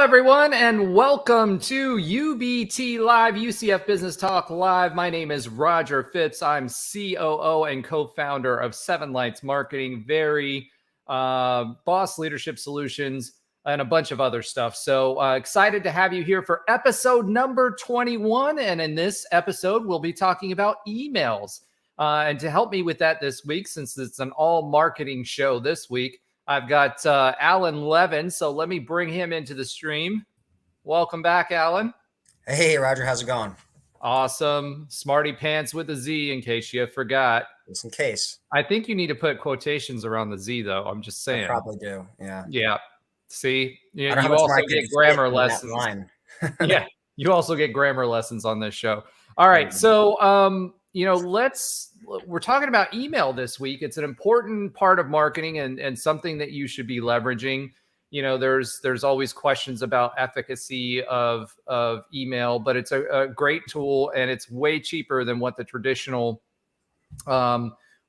everyone, and welcome to UBT Live, UCF Business Talk Live. My name is Roger Phipps. I'm COO and co-founder of Seven Lights Marketing, Boss Leadership Solutions, and a bunch of other stuff. So excited to have you here for episode number 21. And in this episode, we'll be talking about emails. And to help me with that this week, since it's an all marketing show this week, I've got Alan Levin, so let me bring him into the stream. Welcome back, Alan. Hey, Roger. How's it going? Awesome. Smarty Pants with a Z, in case you forgot. Just in case. I think you need to put quotations around the Z, though. I'm just saying. I probably do, yeah. Yeah. See? You also get grammar lessons. Yeah, you also get grammar lessons on this show. All right, so we're talking about email this week. It's an important part of marketing and something that you should be leveraging. You know, there's always questions about efficacy of email, but it's a great tool, and it's way cheaper than what the traditional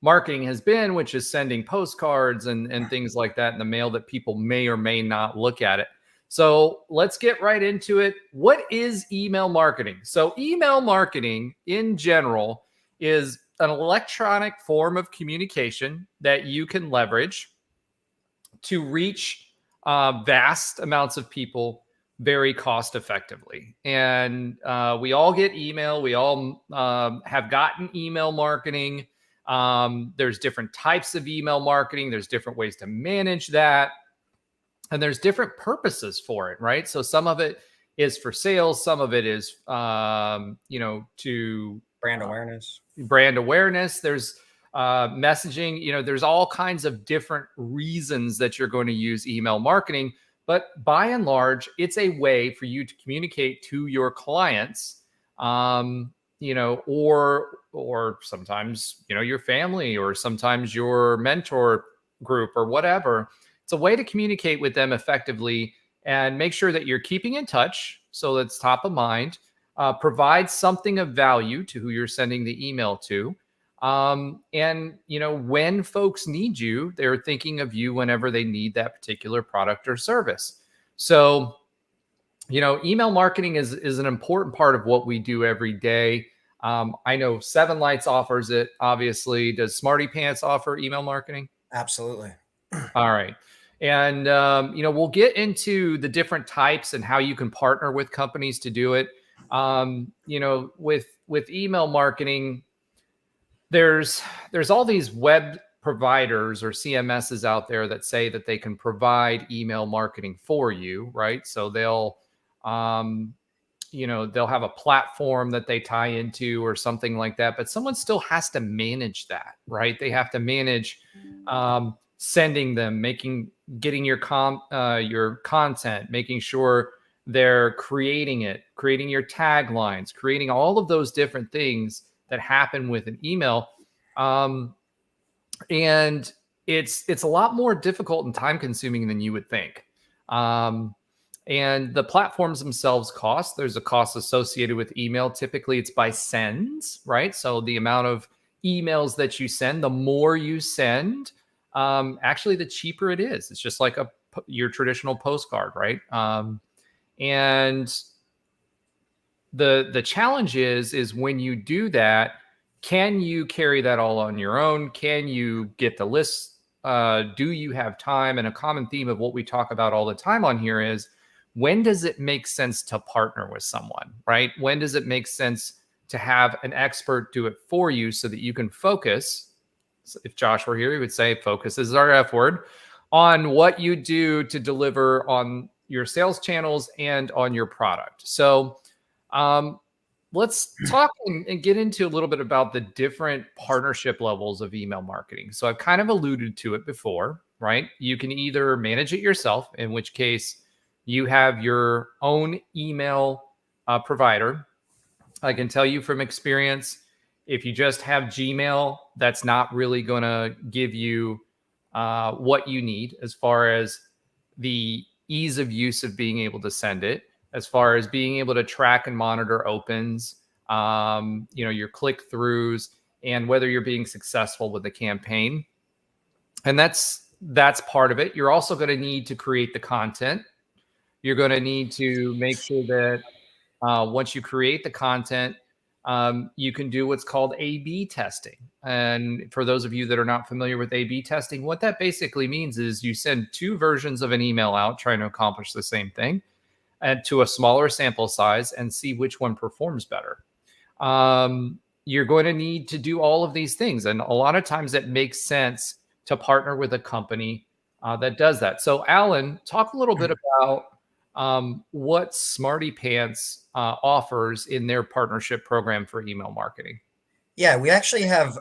marketing has been, which is sending postcards and things like that in the mail that people may or may not look at it. So let's get right into it. What is email marketing? So email marketing in general is an electronic form of communication that you can leverage to reach vast amounts of people very cost effectively. And we all get email. We all have gotten email marketing. There's different types of email marketing. There's different ways to manage that. And there's different purposes for it, right? So some of it is for sales. Some of it is, to brand awareness. There's messaging. There's all kinds of different reasons that you're going to use email marketing. But by and large, it's a way for you to communicate to your clients, or sometimes, your family, or sometimes your mentor group or whatever. It's a way to communicate with them effectively and make sure that you're keeping in touch. So that's top of mind. Provide something of value to who you're sending the email to. When folks need you, they're thinking of you whenever they need that particular product or service. So, email marketing is an important part of what we do every day. I know Seven Lights offers it, obviously. Does Smarty Pants offer email marketing? Absolutely. All right. And, we'll get into the different types and how you can partner with companies to do it. With email marketing, there's all these web providers or CMSs out there that say that they can provide email marketing for you, right? So they'll have a platform that they tie into or something like that, but someone still has to manage that, right? They have to manage sending them, getting your content, making sure they're creating your taglines, creating all of those different things that happen with an email. And it's a lot more difficult and time consuming than you would think. And the platforms themselves cost. There's a cost associated with email. Typically it's by sends, right? So the amount of emails that you send, the more you send, actually the cheaper it is. It's just like your traditional postcard, right? And the challenge is when you do that, can you carry that all on your own? Can you get the list? Do you have time? And a common theme of what we talk about all the time on here is, when does it make sense to partner with someone, right? When does it make sense to have an expert do it for you so that you can focus? So if Josh were here, he would say focus is our F word, on what you do to deliver on your sales channels and on your product. So let's talk and get into a little bit about the different partnership levels of email marketing. So I've kind of alluded to it before, right? You can either manage it yourself, in which case you have your own email provider. I can tell you from experience, if you just have Gmail, that's not really going to give you what you need as far as the ease of use of being able to send it, as far as being able to track and monitor opens, your click-throughs, and whether you're being successful with the campaign. And that's part of it. You're also going to need to create the content. You're going to need to make sure that once you create the content, you can do what's called A/B testing. And for those of you that are not familiar with A/B testing, what that basically means is you send two versions of an email out trying to accomplish the same thing, and to a smaller sample size, and see which one performs better. You're going to need to do all of these things. And a lot of times it makes sense to partner with a company that does that. So, Alan, talk a little bit about what Smarty Pants offers in their partnership program for email marketing. Yeah, we actually have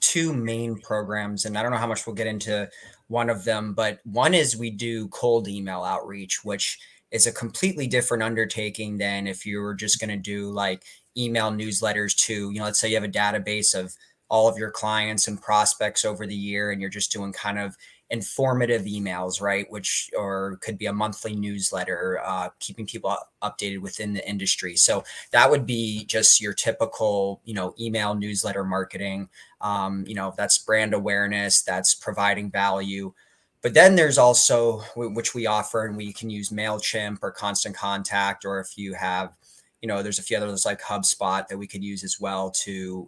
two main programs, and I don't know how much we'll get into one of them, but one is we do cold email outreach, which is a completely different undertaking than if you were just going to do like email newsletters to, let's say you have a database of all of your clients and prospects over the year, and you're just doing kind of informative emails, right? Which, or could be a monthly newsletter, keeping people updated within the industry. So that would be just your typical, email newsletter marketing. That's brand awareness, that's providing value. But then there's also, which we offer, and we can use MailChimp or Constant Contact, or if you have, there's a few others like HubSpot that we could use as well to,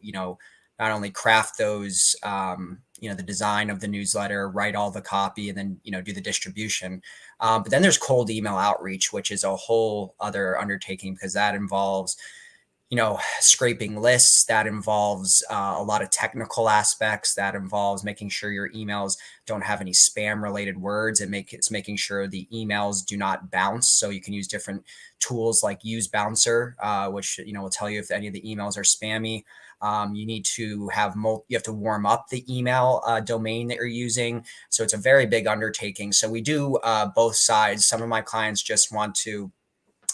not only craft those, the design of the newsletter, write all the copy, and then, do the distribution. But then there's cold email outreach, which is a whole other undertaking, because that involves, scraping lists, that involves a lot of technical aspects, that involves making sure your emails don't have any spam related words, and it's making sure the emails do not bounce. So you can use different tools like Use Bouncer, which, will tell you if any of the emails are spammy. You need to have you have to warm up the email domain that you're using. So it's a very big undertaking. So we do both sides. Some of my clients just want to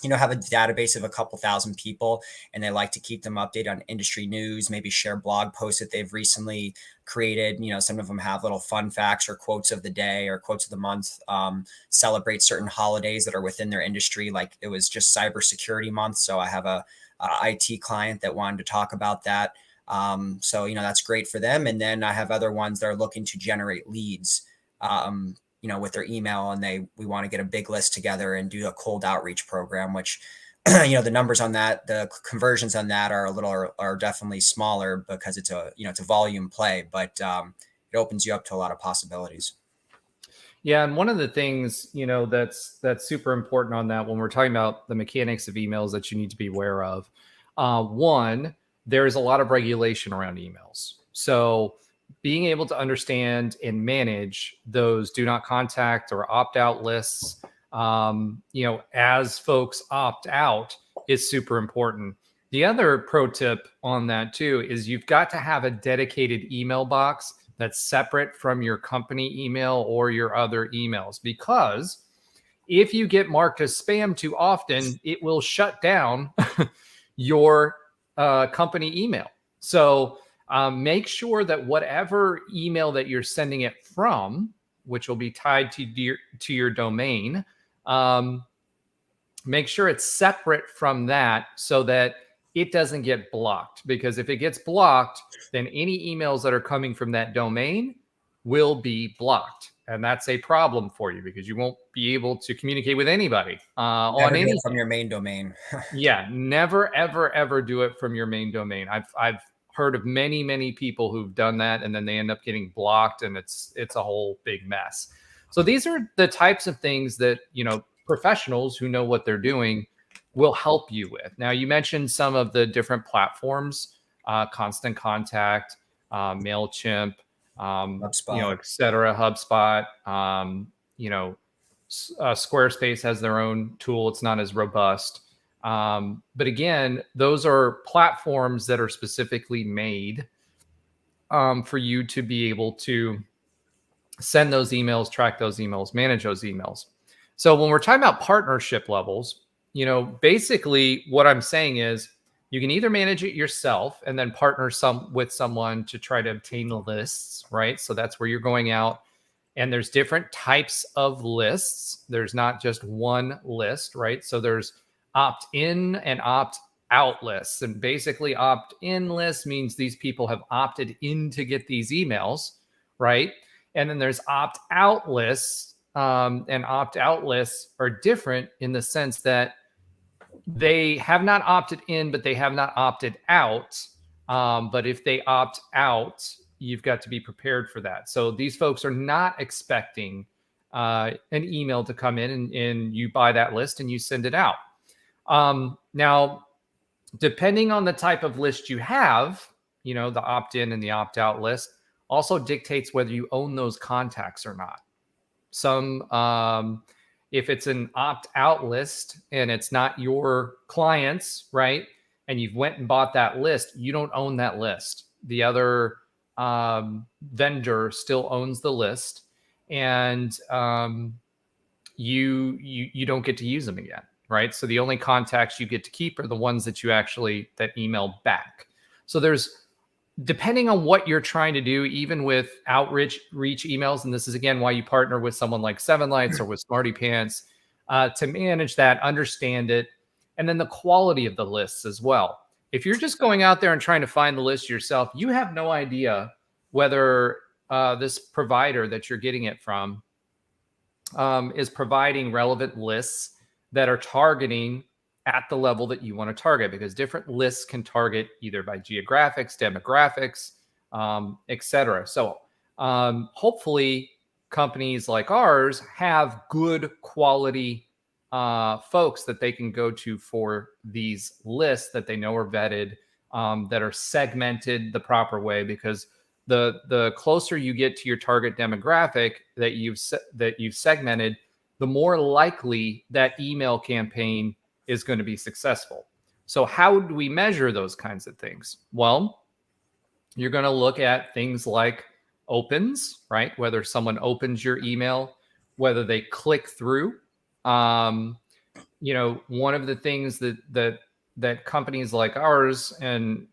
have a database of a couple thousand people, and they like to keep them updated on industry news, maybe share blog posts that they've recently created. Some of them have little fun facts or quotes of the day or quotes of the month, celebrate certain holidays that are within their industry. Like it was just cybersecurity month. So I have a IT client that wanted to talk about that. So, that's great for them. And then I have other ones that are looking to generate leads, with their email, and we want to get a big list together and do a cold outreach program, which, the numbers on that, the conversions on that are definitely smaller because it's a volume play, but it opens you up to a lot of possibilities. Yeah, and one of the things, that's super important on that when we're talking about the mechanics of emails that you need to be aware of. One, there's a lot of regulation around emails. So being able to understand and manage those do not contact or opt out lists, as folks opt out, is super important. The other pro tip on that too is you've got to have a dedicated email box that's separate from your company email or your other emails, because if you get marked as spam too often, it will shut down your company email. So make sure that whatever email that you're sending it from, which will be tied to your domain, make sure it's separate from that so that it doesn't get blocked. Because if it gets blocked, then any emails that are coming from that domain will be blocked. And that's a problem for you, because you won't be able to communicate with anybody on any from your main domain. Yeah, never, ever, ever do it from your main domain. I've heard of many people who've done that, and then they end up getting blocked, and it's a whole big mess. So these are the types of things that, professionals who know what they're doing will help you with. Now, you mentioned some of the different platforms, Constant Contact, MailChimp, HubSpot. et cetera, HubSpot. Squarespace has their own tool. It's not as robust. But again, those are platforms that are specifically made for you to be able to send those emails, track those emails, manage those emails. So when we're talking about partnership levels, basically what I'm saying is you can either manage it yourself and then partner with someone to try to obtain lists, right? So that's where you're going out. And there's different types of lists. There's not just one list, right? So there's opt-in and opt-out lists. And basically opt-in list means these people have opted in to get these emails, right? And then there's opt-out lists, and opt-out lists are different in the sense that they have not opted in, but they have not opted out. But if they opt out, you've got to be prepared for that. So these folks are not expecting an email to come in, and you buy that list and you send it out. Now, depending on the type of list you have, the opt-in and the opt-out list also dictates whether you own those contacts or not. If it's an opt-out list and it's not your clients, right, and you've went and bought that list, you don't own that list. The other vendor still owns the list, and you don't get to use them again, right? So the only contacts you get to keep are the ones that that email back. So depending on what you're trying to do, even with outreach emails, and this is again why you partner with someone like Seven Lights or with Smarty Pants to manage that, understand it, and then the quality of the lists as well. If you're just going out there and trying to find the list yourself, you have no idea whether this provider that you're getting it from is providing relevant lists that are targeting at the level that you want to target, because different lists can target either by geographics, demographics, etc. So hopefully companies like ours have good quality folks that they can go to for these lists that they know are vetted, that are segmented the proper way, because the closer you get to your target demographic that you've segmented, the more likely that email campaign is going to be successful. So how do we measure those kinds of things? Well, you're going to look at things like opens, right? Whether someone opens your email, whether they click through. One of the things that companies like ours and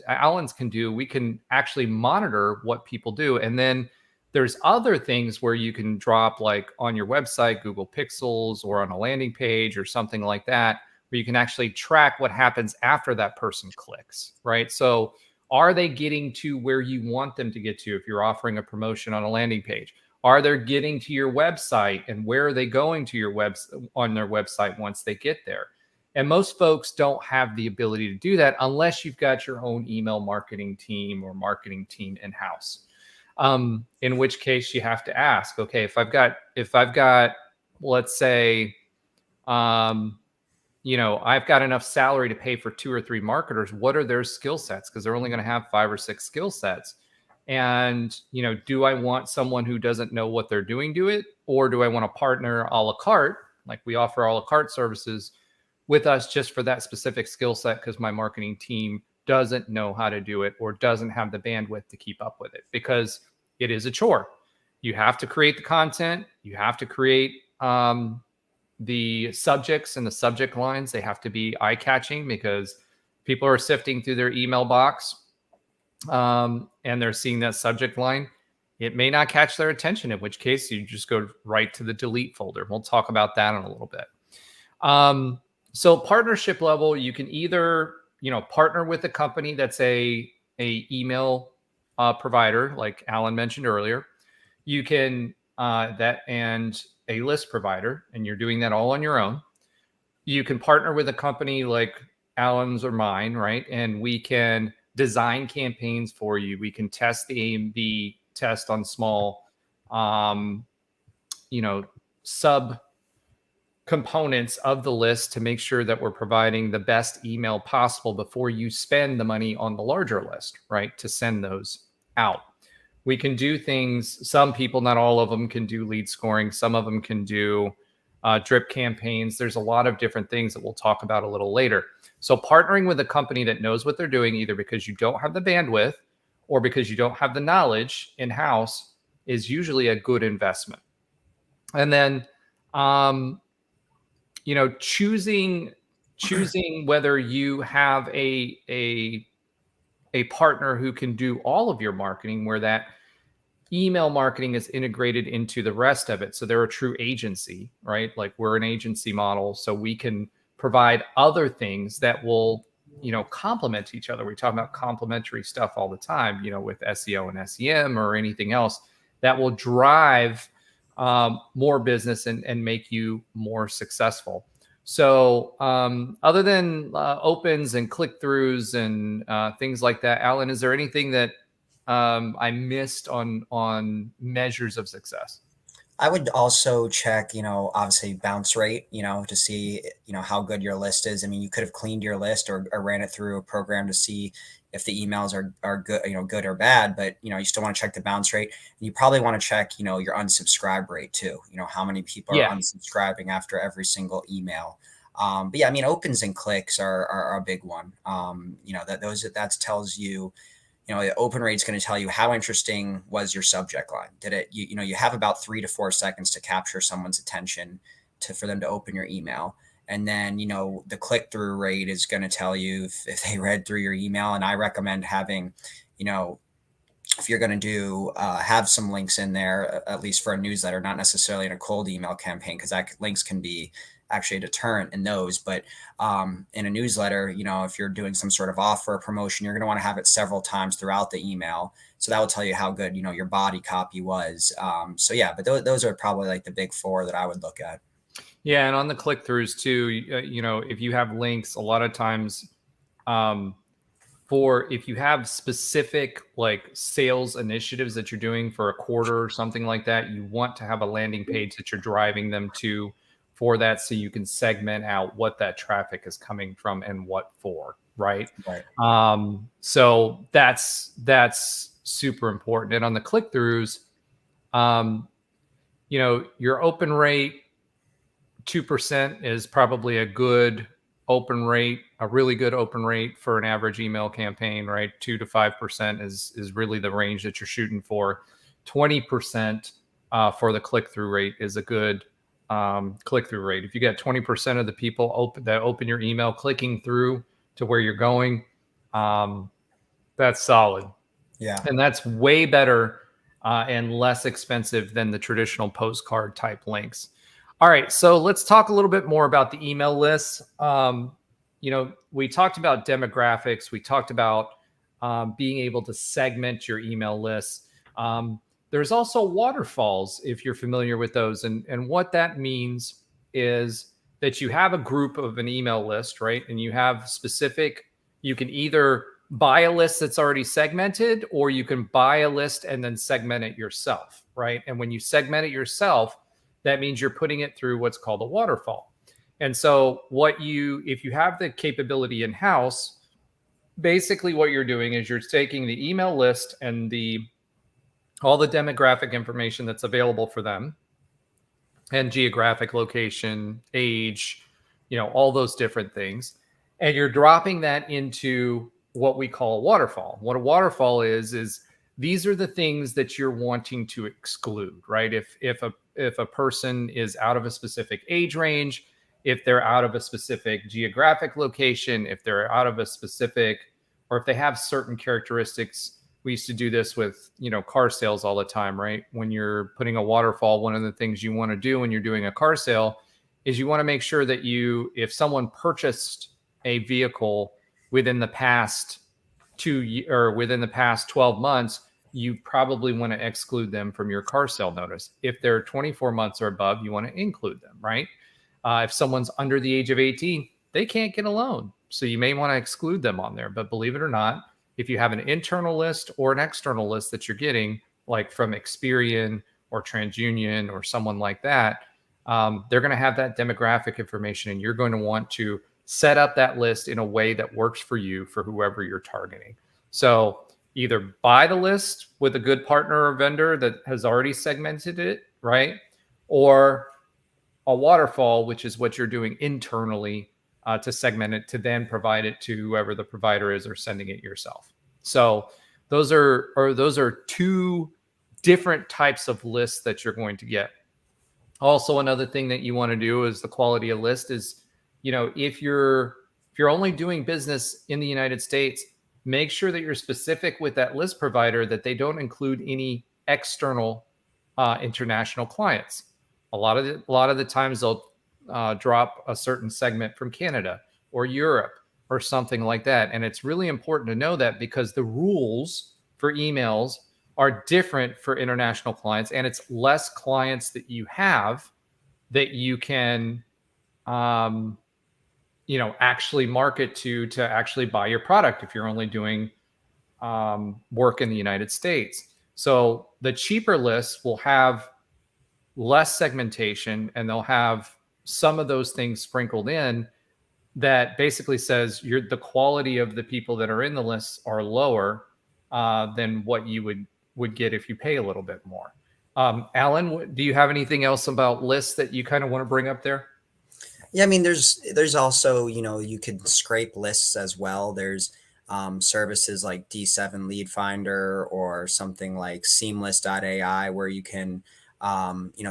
Alan's can do, we can actually monitor what people do. And then there's other things where you can drop, like on your website, Google Pixels, or on a landing page or something like that, where you can actually track what happens after that person clicks, right? So are they getting to where you want them to get to if you're offering a promotion on a landing page? Are they getting to your website, and where are they going to your on their website once they get there? And most folks don't have the ability to do that unless you've got your own email marketing team or marketing team in-house. In which case you have to ask, okay, if I've got, let's say, I've got enough salary to pay for 2 or 3 marketers, what are their skill sets? Because they're only going to have 5 or 6 skill sets. And, do I want someone who doesn't know what they're doing do it? Or do I want to partner a la carte, like we offer a la carte services, with us just for that specific skill set because my marketing team doesn't know how to do it or doesn't have the bandwidth to keep up with it, because it is a chore. You have to create the content. You have to create the subjects and the subject lines. They have to be eye-catching, because people are sifting through their email box and they're seeing that subject line. It may not catch their attention, in which case you just go right to the delete folder. We'll talk about that in a little bit. So partnership level, you can either partner with a company that's a email provider, like Alan mentioned earlier. You can and a list provider, and you're doing that all on your own. You can partner with a company like Alan's or mine, right? And we can design campaigns for you. We can test the A/B test on small, sub components of the list to make sure that we're providing the best email possible before you spend the money on the larger list, right? To send those out. We can do things, some people, not all of them, can do lead scoring. Some of them can do drip campaigns. There's a lot of different things that we'll talk about a little later. So partnering with a company that knows what they're doing, either because you don't have the bandwidth or because you don't have the knowledge in-house, is usually a good investment. And then, choosing whether you have a partner who can do all of your marketing, where that email marketing is integrated into the rest of it. So they're a true agency, right? Like we're an agency model, so we can provide other things that will, complement each other. We talk about complementary stuff all the time, with SEO and SEM or anything else that will drive more business and make you more successful. So other than opens and click-throughs and things like that, Alan, is there anything that I missed on measures of success? I would also check, obviously bounce rate, to see, how good your list is. I mean, you could have cleaned your list or ran it through a program to see if the emails are good, good or bad, but, you still want to check the bounce rate. And you probably want to check, your unsubscribe rate too, how many people are Yeah. unsubscribing after every single email. But yeah, I mean, opens and clicks are a big one. That tells you, the open rate is going to tell you how interesting was your subject line. Did it, you have about 3 to 4 seconds to capture someone's attention for them to open your email. And then, the click-through rate is going to tell you if they read through your email. And I recommend having, if you're going to have some links in there, at least for a newsletter, not necessarily in a cold email campaign, because links can be actually a deterrent in those. But in a newsletter, if you're doing some sort of offer or promotion, you're going to want to have it several times throughout the email. So that will tell you how good, your body copy was. So yeah, but those are probably like the big 4 that I would look at. Yeah. And on the click-throughs too, if you have links, a lot of times if you have specific like sales initiatives that you're doing for a quarter or something like that, you want to have a landing page that you're driving them to for that, so you can segment out what that traffic is coming from and what for, right? So that's super important. And on the click-throughs, your open rate 2% is probably a good open rate, a really good open rate for an average email campaign, right? 2 to 5% is really the range that you're shooting for. 20% for the click-through rate is a good click-through rate. If you get 20% of the people open your email clicking through to where you're going, that's solid. Yeah. And that's way better and less expensive than the traditional postcard type links. All right, so let's talk a little bit more about the email lists. We talked about demographics. We talked about being able to segment your email lists. There's also waterfalls, if you're familiar with those. And what that means is that you have a group of an email list, right? And you have you can either buy a list that's already segmented, or you can buy a list and then segment it yourself, right? And when you segment it yourself, that means you're putting it through what's called a waterfall. And so if you have the capability in-house, basically what you're doing is you're taking the email list and all the demographic information that's available for them, and geographic location, age, all those different things. And you're dropping that into what we call a waterfall. What a waterfall is these are the things that you're wanting to exclude, right? If a person is out of a specific age range, if they're out of a specific geographic location, if they're out of a specific, or if they have certain characteristics. We used to do this with, car sales all the time, right? When you're putting a waterfall, one of the things you want to do when you're doing a car sale is you want to make sure that if someone purchased a vehicle within the past 12 months, you probably want to exclude them from your car sale notice. If they're 24 months or above, you want to include them, right? If someone's under the age of 18, they can't get a loan. So you may want to exclude them on there. But believe it or not, if you have an internal list or an external list that you're getting, like from Experian or TransUnion or someone like that, they're going to have that demographic information, and you're going to want to set up that list in a way that works for you, for whoever you're targeting. So either buy the list with a good partner or vendor that has already segmented it, right? Or a waterfall, which is what you're doing internally to segment it, to then provide it to whoever the provider is, or sending it yourself. So those are 2 different types of lists that you're going to get. Also, another thing that you want to do is the quality of list is, if you're only doing business in the United States, make sure that you're specific with that list provider that they don't include any external international clients. A lot of the times they'll drop a certain segment from Canada or Europe or something like that. And it's really important to know that, because the rules for emails are different for international clients, and it's less clients that you have that you can actually market to actually buy your product if you're only doing work in the United States. So the cheaper lists will have less segmentation, and they'll have some of those things sprinkled in that basically says the quality of the people that are in the lists are lower than what you would get if you pay a little bit more. Alan, do you have anything else about lists that you kind of want to bring up there? Yeah, I mean, there's also, you could scrape lists as well. There's services like D7 Lead Finder or something like Seamless.ai where you can,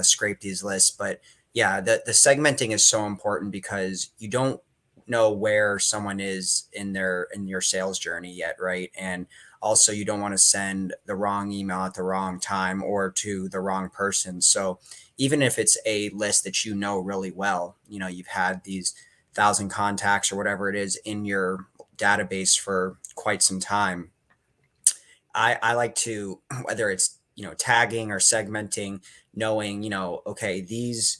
scrape these lists. But yeah, the segmenting is so important because you don't know where someone is in your sales journey yet, right? And also you don't want to send the wrong email at the wrong time or to the wrong person. So even if it's a list that you know really well, you've had these 1,000 contacts or whatever it is in your database for quite some time, I like to, whether it's, tagging or segmenting, knowing, okay, these,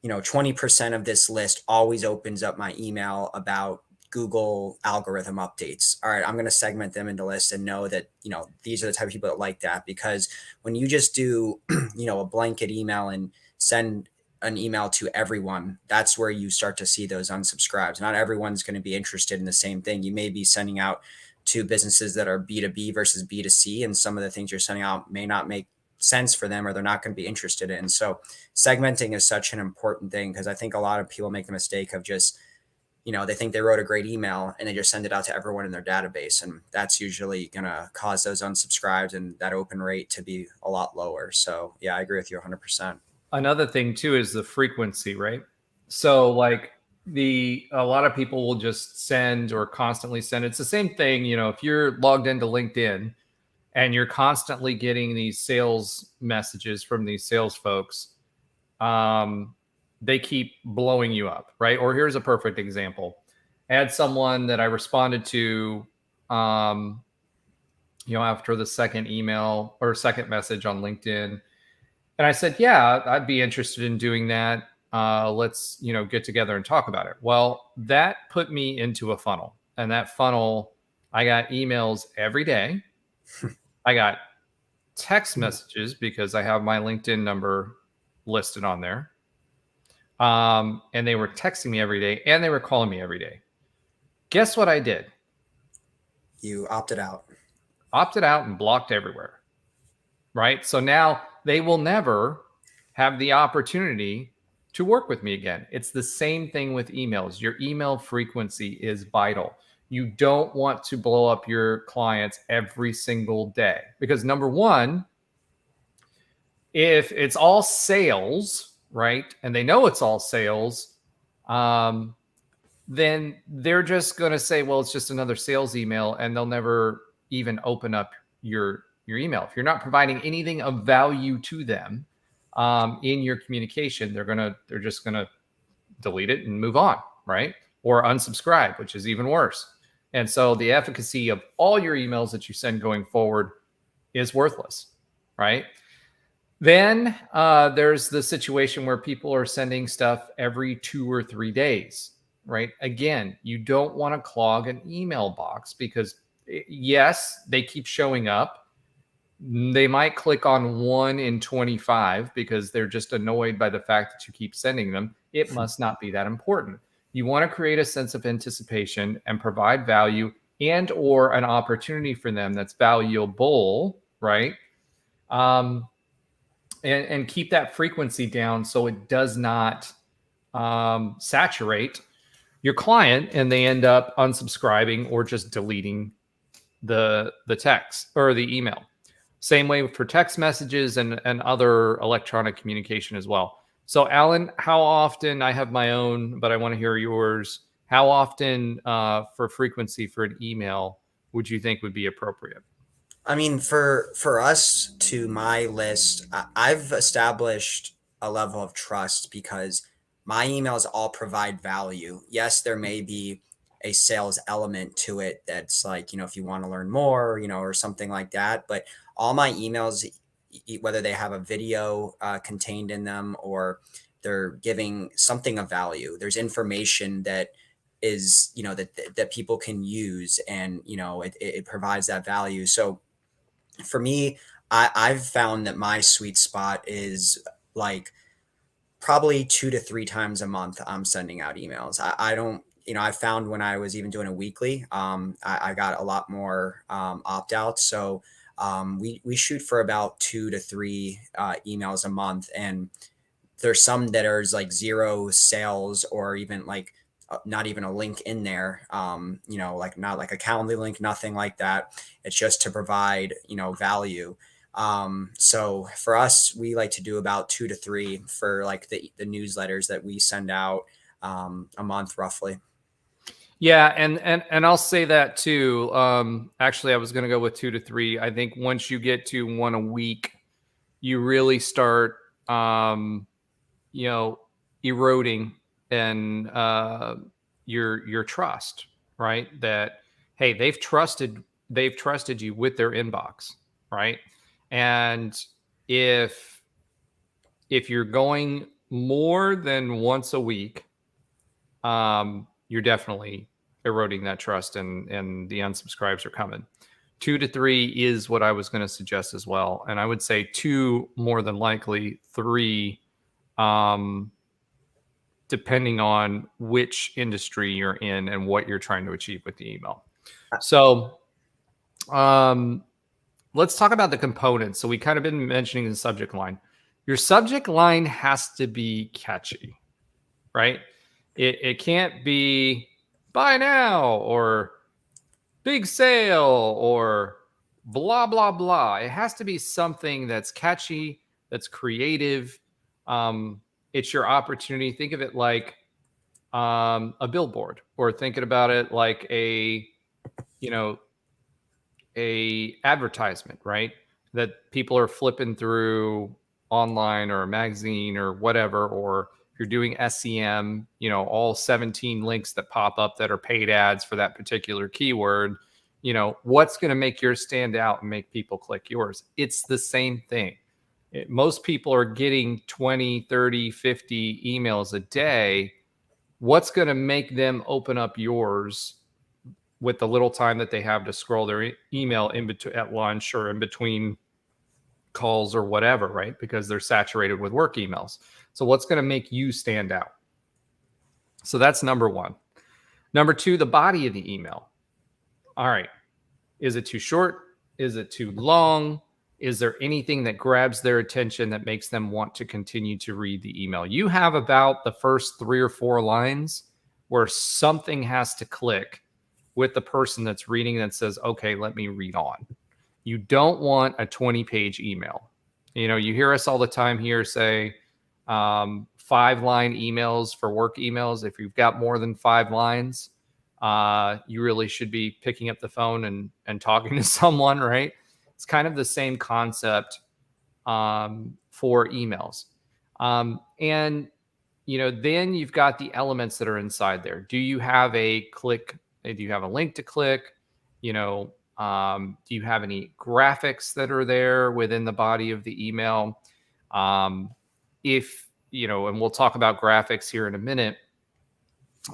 20% of this list always opens up my email about Google algorithm updates. All right, I'm going to segment them into lists and know that, these are the type of people that like that. Because when you just do, a blanket email and send an email to everyone, that's where you start to see those unsubscribes. Not everyone's going to be interested in the same thing. You may be sending out to businesses that are B2B versus B2C, and some of the things you're sending out may not make sense for them or they're not going to be interested in. So segmenting is such an important thing because I think a lot of people make the mistake of just, they think they wrote a great email and they just send it out to everyone in their database. And that's usually going to cause those unsubscribes and that open rate to be a lot lower. So yeah, I agree with you 100%. Another thing too is the frequency, right? So like a lot of people will just send or constantly send. It's the same thing, if you're logged into LinkedIn and you're constantly getting these sales messages from these sales folks, they keep blowing you up, right? Or here's a perfect example. I had someone that I responded to, after the second email or second message on LinkedIn. And I said, yeah, I'd be interested in doing that. Let's, get together and talk about it. Well, that put me into a funnel. And that funnel, I got emails every day. I got text messages because I have my LinkedIn number listed on there. And they were texting me every day and they were calling me every day. Guess what I did? You opted out. Opted out and blocked everywhere. Right? So now they will never have the opportunity to work with me again. It's the same thing with emails. Your email frequency is vital. You don't want to blow up your clients every single day because number one, if it's all sales, right, and they know it's all sales, then they're just going to say, well, it's just another sales email, and they'll never even open up your email. If you're not providing anything of value to them in your communication, they're just gonna delete it and move on, right? Or unsubscribe, which is even worse. And so the efficacy of all your emails that you send going forward is worthless, right? Then there's the situation where people are sending stuff every 2 or 3 days, right? Again, you don't want to clog an email box because yes, they keep showing up. They might click on 1 in 25 because they're just annoyed by the fact that you keep sending them. It must not be that important. You want to create a sense of anticipation and provide value and or an opportunity for them that's valuable, right? And keep that frequency down so it does not saturate your client and they end up unsubscribing or just deleting the text or the email. Same way for text messages and other electronic communication as well. So Alan, how often, I have my own, but I want to hear yours. How often for frequency for an email would you think would be appropriate? I mean, for us to my list, I've established a level of trust because my emails all provide value. Yes, there may be a sales element to it that's like, if you want to learn more, or something like that. But all my emails, whether they have a video contained in them or they're giving something of value, there's information that is, that people can use, and, it provides that value. So for me, I've found that my sweet spot is like probably 2 to 3 times a month I'm sending out emails. I don't, I found when I was even doing a weekly, I got a lot more opt-outs. So we shoot for about 2 to 3 emails a month. And there's some that are like zero sales, or even like not even a link in there, like not like a Calendly link, nothing like that. It's just to provide, value. So for us, we like to do about 2 to 3 for like the newsletters that we send out a month roughly. Yeah, and I'll say that too. Actually, I was going to go with 2 to 3. I think once you get to one a week, you really start, eroding and your trust, right? That, hey, they've trusted you with their inbox, right? And if you're going more than once a week, you're definitely eroding that trust, and the unsubscribes are coming. 2 to 3 is what I was going to suggest as well. And I would say 2 more than likely, 3, depending on which industry you're in and what you're trying to achieve with the email. So let's talk about the components. So we kind of been mentioning the subject line. Your subject line has to be catchy, right? It can't be buy now or big sale or blah, blah, blah. It has to be something that's catchy, that's creative. It's your opportunity. Think of it like a billboard, or thinking about it like a advertisement, right? That people are flipping through online or a magazine or whatever, or if you're doing SEM, all 17 links that pop up that are paid ads for that particular keyword, what's going to make yours stand out and make people click yours? It's the same thing. Most people are getting 20, 30, 50 emails a day. What's going to make them open up yours with the little time that they have to scroll their email at lunch or in between calls or whatever, right? Because they're saturated with work emails. So what's going to make you stand out? So that's number one. Number two, the body of the email. All right. Is it too short? Is it too long? Is there anything that grabs their attention that makes them want to continue to read the email? You have about the first 3 or 4 lines where something has to click with the person that's reading that says, okay, let me read on. You don't want a 20-page email. You hear us all the time here say 5-line emails for work emails. If you've got more than 5 lines, you really should be picking up the phone and talking to someone, right? It's kind of the same concept for emails. And, then you've got the elements that are inside there. Do you have a click? Do you have a link to click? Do you have any graphics that are there within the body of the email? If, and we'll talk about graphics here in a minute.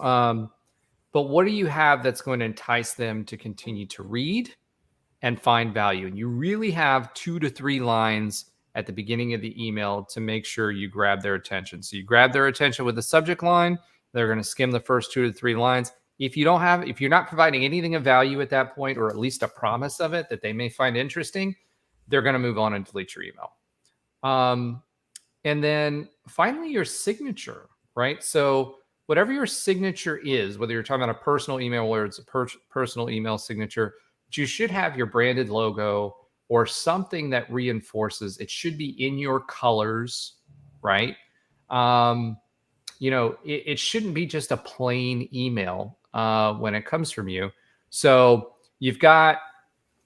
But what do you have that's going to entice them to continue to read and find value? And you really have 2 to 3 lines at the beginning of the email to make sure you grab their attention. So you grab their attention with the subject line. They're going to skim the first 2 to 3 lines. If you're not providing anything of value at that point, or at least a promise of it that they may find interesting, they're going to move on and delete your email. And then finally, your signature, right? So whatever your signature is, whether you're talking about a personal email or it's a personal email signature, you should have your branded logo or something that reinforces. It should be in your colors, right? It shouldn't be just a plain email when it comes from you. So you've got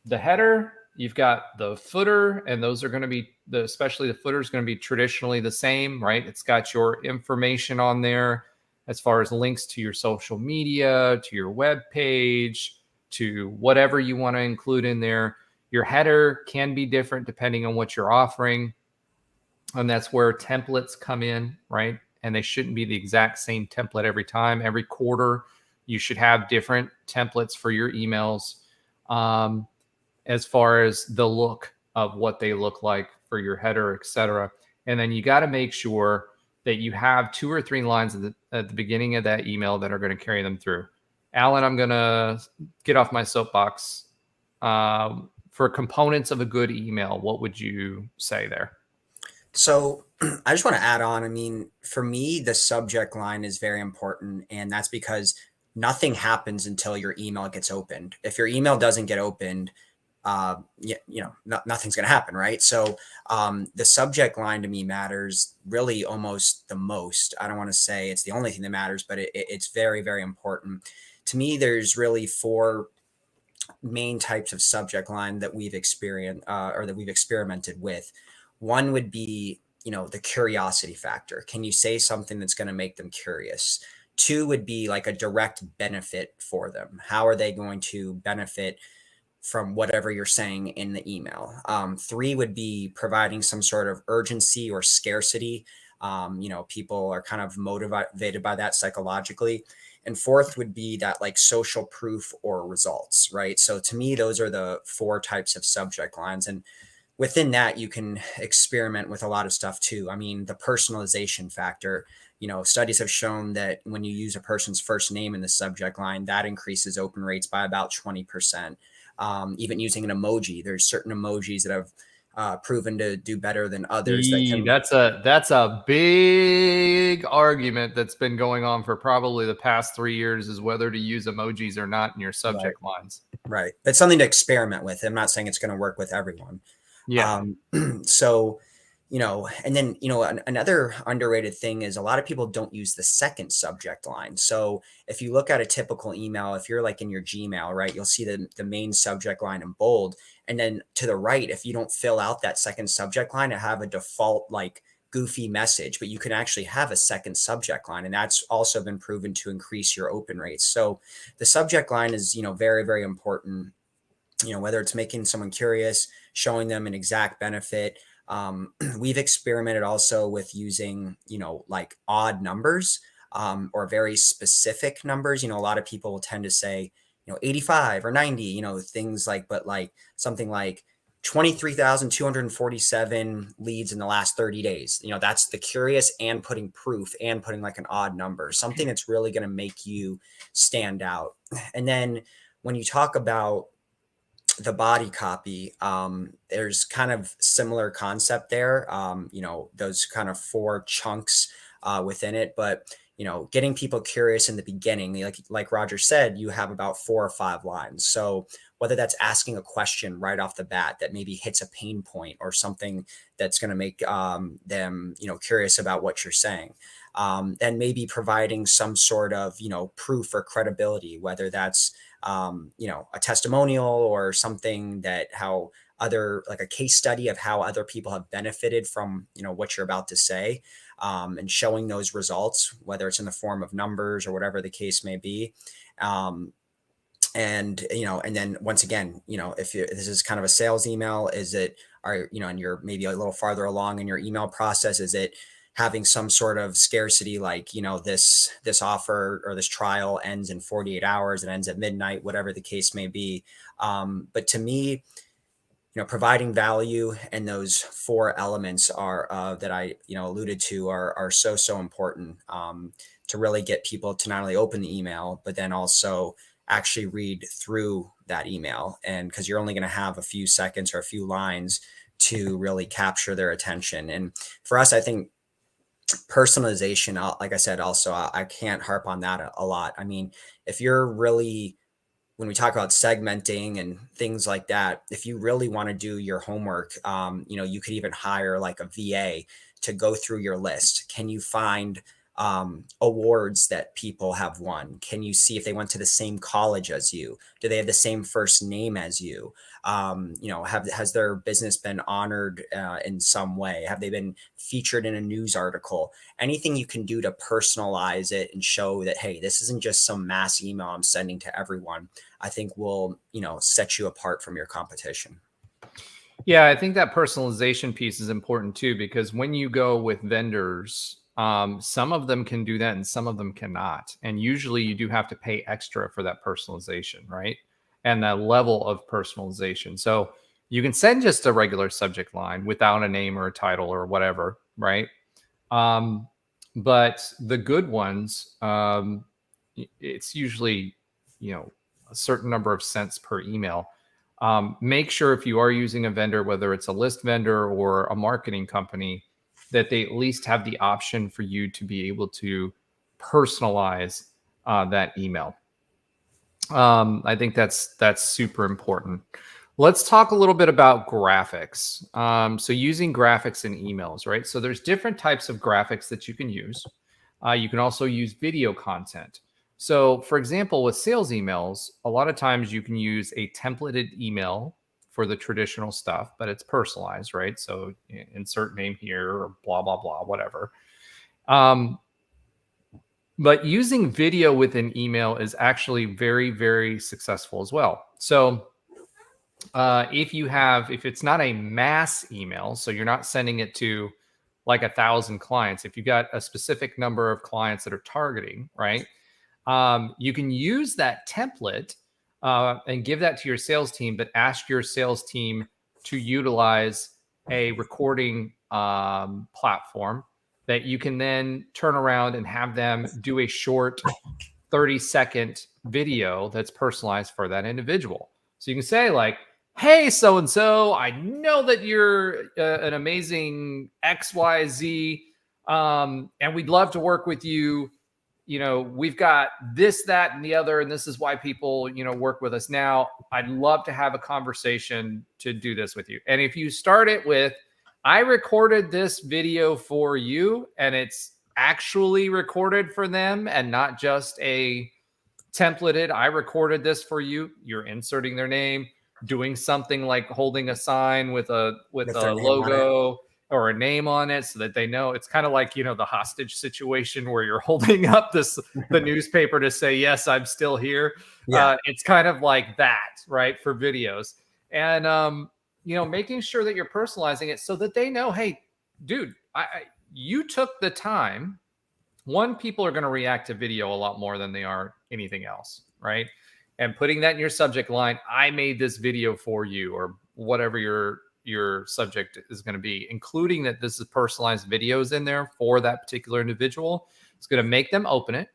the header, you've got the footer, and those are going to be especially the footer is going to be traditionally the same, right? It's got your information on there. as far as links to your social media, to your web page, to whatever you want to include in there. Your header can be different depending on what you're offering. And that's where templates come in, right? And they shouldn't be the exact same template every time. Every quarter, you should have different templates for your emails, as far as the look of what they look like for your header, etc. And then you got to make sure that you have 2 or 3 lines at the beginning of that email that are going to carry them through. Alan, I'm going to get off my soapbox. For components of a good email, what would you say there? So I just want to add on. I mean, for me, the subject line is very important. And that's because nothing happens until your email gets opened. If your email doesn't get opened, nothing's going to happen. Right. So the subject line to me matters really almost the most. I don't want to say it's the only thing that matters, but it's very, very important. To me, there's really 4 main types of subject line that we've experienced or that we've experimented with. One would be, the curiosity factor. Can you say something that's going to make them curious? 2 would be like a direct benefit for them. How are they going to benefit from whatever you're saying in the email? 3 would be providing some sort of urgency or scarcity. People are kind of motivated by that psychologically. And 4th would be that like social proof or results, right? So to me, those are the 4 types of subject lines. And within that, you can experiment with a lot of stuff too. I mean, the personalization factor, studies have shown that when you use a person's first name in the subject line, that increases open rates by about 20%. Even using an emoji, there's certain emojis that have proven to do better than others. That's a big argument that's been going on for probably the past 3 years, is whether to use emojis or not in your subject lines. Right. It's something to experiment with. I'm not saying it's going to work with everyone. Yeah. So, and then, another underrated thing is a lot of people don't use the second subject line. So if you look at a typical email, if you're like in your Gmail, right, you'll see the main subject line in bold. And then to the right, if you don't fill out that second subject line, it have a default like goofy message, but you can actually have a second subject line. And that's also been proven to increase your open rates. So the subject line is, very, very important, whether it's making someone curious, showing them an exact benefit. We've experimented also with using, like odd numbers or very specific numbers. A lot of people will tend to say, 85 or 90, things like, but like something like 23,247 leads in the last 30 days. That's the curious and putting proof and putting like an odd number, something that's really going to make you stand out. And then when you talk about the body copy, there's kind of similar concept there. Those kind of 4 chunks within it, but getting people curious in the beginning, like Roger said, you have about 4 or 5 lines. So whether that's asking a question right off the bat that maybe hits a pain point or something that's going to make them, curious about what you're saying. Then maybe providing some sort of, proof or credibility, whether that's, a testimonial or something that how other, like a case study of how other people have benefited from, what you're about to say, and showing those results, whether it's in the form of numbers or whatever the case may be. And then once again, if this is kind of a sales email, and you're maybe a little farther along in your email process, is it having some sort of scarcity, like, this offer or this trial ends in 48 hours, it ends at midnight, whatever the case may be. But to me, providing value and those 4 elements are that I, alluded to are so important to really get people to not only open the email, but then also actually read through that email. And because you're only going to have a few seconds or a few lines to really capture their attention. And for us, I think personalization, like I said, also, I can't harp on that a lot. I mean, if you're really, when we talk about segmenting and things like that, if you really want to do your homework, you could even hire like a VA to go through your list. Can you find awards that people have won? Can you see if they went to the same college as you? Do they have the same first name as you? Has their business been honored in some way? Have they been featured in a news article? Anything you can do to personalize it and show that, hey, this isn't just some mass email I'm sending to everyone, I think will, set you apart from your competition. Yeah, I think that personalization piece is important too, because when you go with vendors, some of them can do that and some of them cannot. And usually you do have to pay extra for that personalization, right? And that level of personalization. So you can send just a regular subject line without a name or a title or whatever, right? But the good ones, it's usually, a certain number of cents per email. Make sure if you are using a vendor, whether it's a list vendor or a marketing company, that they at least have the option for you to be able to personalize that email. I think that's super important. Let's talk a little bit about graphics. So using graphics in emails, right? So there's different types of graphics that you can use. You can also use video content. So for example, with sales emails, a lot of times you can use a templated email for the traditional stuff, but it's personalized, right? So insert name here or blah, blah, blah, whatever. But using video with an email is actually very, very successful as well. So if it's not a mass email, so you're not sending it to like 1,000 clients, if you got a specific number of clients that are targeting, right? You can use that template and give that to your sales team, but ask your sales team to utilize a recording platform that you can then turn around and have them do a short 30-second video that's personalized for that individual. So you can say like, hey, so-and-so, I know that you're an amazing XYZ, and we'd love to work with you. We've got this, that, and the other, and this is why people, work with us now. I'd love to have a conversation to do this with you. And if you start it with, I recorded this video for you, and it's actually recorded for them and not just a templated, I recorded this for you. You're inserting their name, doing something like holding a sign with a logo or a name on it so that they know. It's kind of like, the hostage situation where you're holding up the newspaper to say, yes, I'm still here. Yeah. It's kind of like that, right? For videos. And, making sure that you're personalizing it so that they know, hey, dude, you took the time. One, people are going to react to video a lot more than they are anything else, right? And putting that in your subject line, I made this video for you, or whatever your subject is going to be, including that this is personalized videos in there for that particular individual. It's going to make them open it.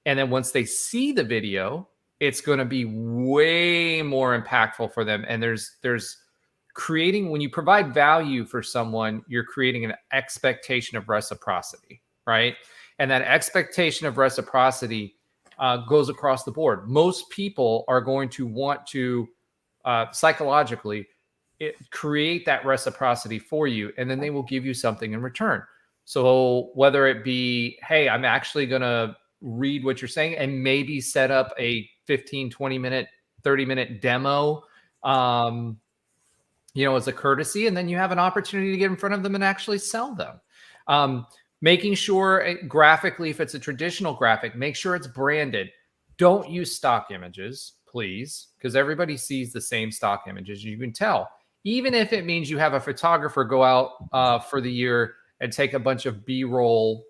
And then once they see the video, it's going to be way more impactful for them. And there's creating, when you provide value for someone, you're creating an expectation of reciprocity, right? And that expectation of reciprocity goes across the board. Most people are going to want to psychologically create that reciprocity for you, and then they will give you something in return. So whether it be, hey, I'm actually going to read what you're saying and maybe set up a 15, 20 minute, 30-minute demo, as a courtesy, and then you have an opportunity to get in front of them and actually sell them. Making sure graphically, if it's a traditional graphic, make sure it's branded. Don't use stock images, please, because everybody sees the same stock images. You can tell, even if it means you have a photographer go out for the year and take a bunch of B-roll,